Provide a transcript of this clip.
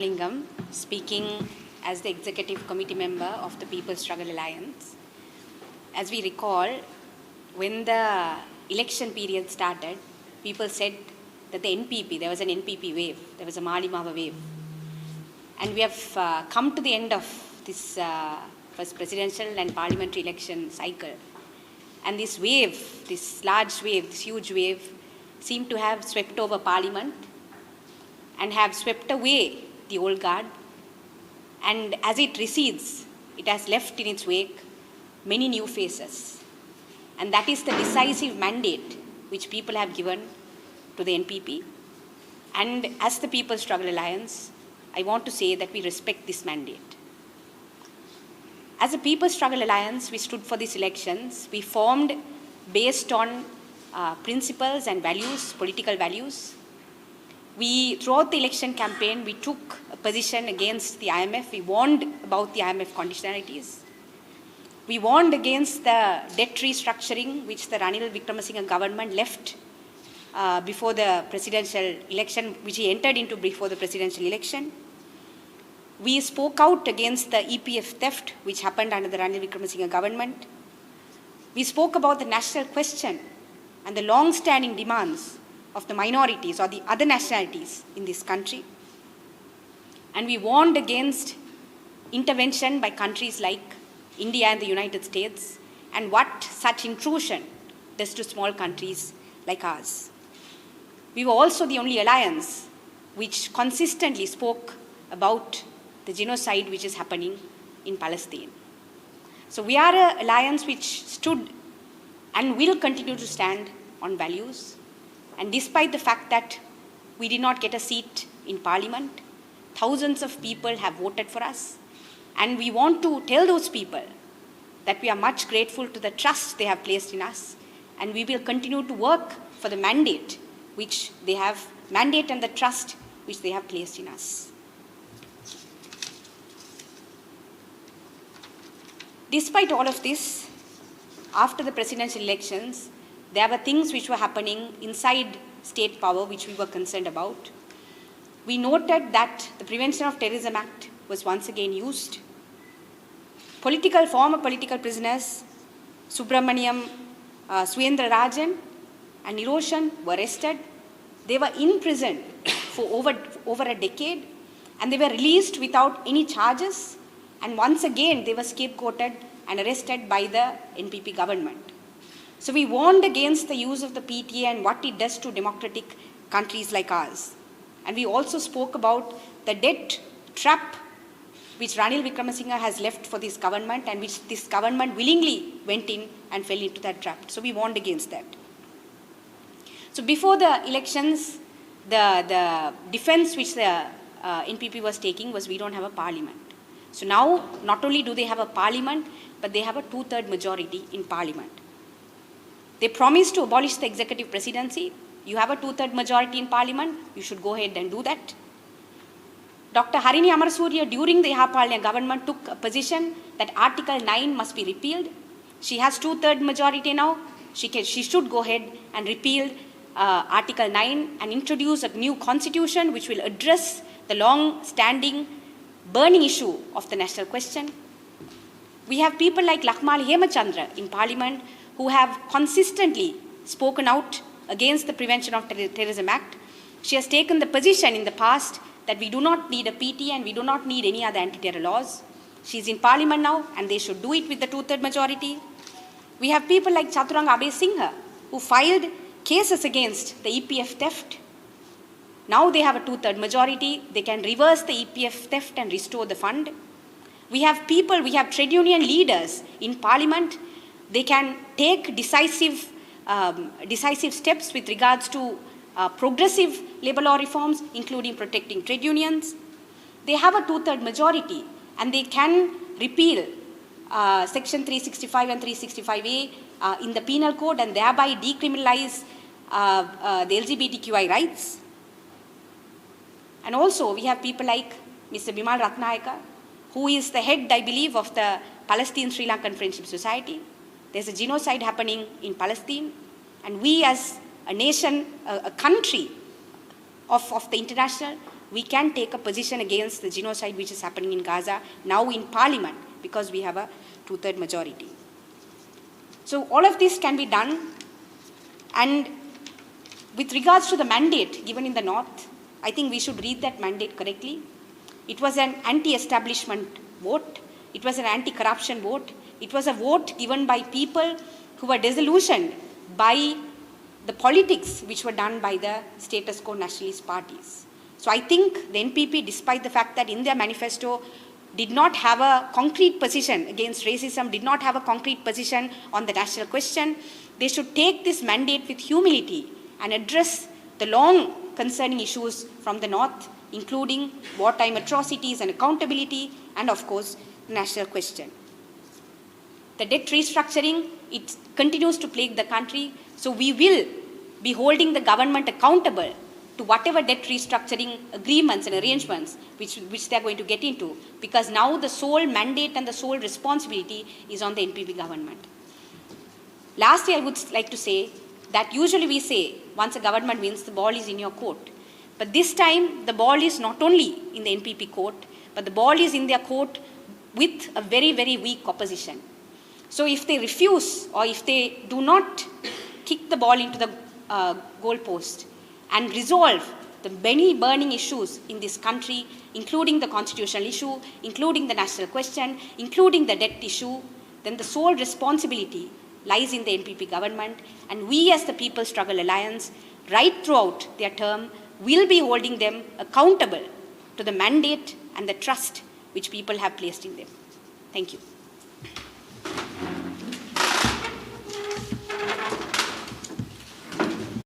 Lingam, speaking as the Executive Committee member of the People's Struggle Alliance. As we recall, when the election period started, people said that the NPP, there was an NPP wave, there was a Malimava wave. And we have come to the end of this first presidential and parliamentary election cycle. And this wave, this large wave, this huge wave, seemed to have swept over Parliament and have swept away the old guard, and as it recedes, it has left in its wake many new faces. And that is the decisive mandate which people have given to the NPP. And as the People's Struggle Alliance, I want to say that we respect this mandate. As a People's Struggle Alliance, we stood for these elections. We formed based on principles and values, political values. Throughout the election campaign, we took a position against the IMF. We warned about the IMF conditionalities. We warned against the debt restructuring which the Ranil Wickremesinghe government left before the presidential election, which he entered into before the presidential election. We spoke out against the EPF theft which happened under the Ranil Wickremesinghe government. We spoke about the national question and the long-standing demands of the minorities or the other nationalities in this country. And we warned against intervention by countries like India and the United States and what such intrusion does to small countries like ours. We were also the only alliance which consistently spoke about the genocide which is happening in Palestine. So we are an alliance which stood and will continue to stand on values. And despite the fact that we did not get a seat in Parliament, thousands of people have voted for us. And we want to tell those people that we are much grateful to the trust they have placed in us. And we will continue to work for the mandate which they have, mandate and the trust which they have placed in us. Despite all of this, after the presidential elections, there were things which were happening inside state power which we were concerned about. We noted that the Prevention of Terrorism Act was once again used. Former political prisoners, Subramaniam, Suendra Rajan and Niroshan were arrested. They were in prison for over a decade and they were released without any charges, and once again they were scapegoated and arrested by the NPP government. So we warned against the use of the PTA and what it does to democratic countries like ours. And we also spoke about the debt trap which Ranil Wickremesinghe has left for this government and which this government willingly went in and fell into that trap. So we warned against that. So before the elections, the defense which the NPP was taking was we don't have a parliament. So now not only do they have a parliament, but they have a 2/3 majority in parliament. They promised to abolish the executive presidency. You have a 2/3 majority in parliament, you should go ahead and do that. Dr. Harini Amarasuriya during the Yahapalia government took a position that Article 9 must be repealed. She has 2/3 majority now. She should go ahead and repeal Article 9 and introduce a new constitution which will address the long-standing burning issue of the national question. We have people like Lakmali Hemachandra in parliament who have consistently spoken out against the Prevention of Terrorism Act. She has taken the position in the past that we do not need a PT and we do not need any other anti-terror laws. She is in parliament now and they should do it with the 2/3 majority. We have people like Chaturanga Abhay-Singha who filed cases against the EPF theft. Now they have a 2/3 majority. They can reverse the EPF theft and restore the fund. We have trade union leaders in parliament. They can take decisive steps with regards to progressive labour law reforms, including protecting trade unions. They have a 2/3 majority and they can repeal Section 365 and 365A in the penal code and thereby decriminalize the LGBTQI rights. And also we have people like Mr. Bimal Ratnayaka, who is the head, I believe, of the Palestine Sri Lankan Friendship Society. There's a genocide happening in Palestine, and we as a nation, a country of the international, we can take a position against the genocide which is happening in Gaza now in Parliament, because we have a two-third majority. So all of this can be done. And with regards to the mandate given in the North, I think we should read that mandate correctly. It was an anti-establishment vote. It was an anti-corruption vote. It was a vote given by people who were disillusioned by the politics which were done by the status quo nationalist parties. So I think the NPP, despite the fact that in their manifesto did not have a concrete position against racism, did not have a concrete position on the national question, they should take this mandate with humility and address the long concerning issues from the North, including wartime atrocities and accountability, and of course, the national question. The debt restructuring, it continues to plague the country, so we will be holding the government accountable to whatever debt restructuring agreements and arrangements which they are going to get into, because now the sole mandate and the sole responsibility is on the NPP government. Lastly, I would like to say that usually we say, once a government wins, the ball is in your court. But this time, the ball is not only in the NPP court, but the ball is in their court with a very, very weak opposition. So if they refuse, or if they do not kick the ball into the goalpost and resolve the many burning issues in this country, including the constitutional issue, including the national question, including the debt issue, then the sole responsibility lies in the NPP government, and we as the People's Struggle Alliance, right throughout their term, will be holding them accountable to the mandate and the trust which people have placed in them. Thank you.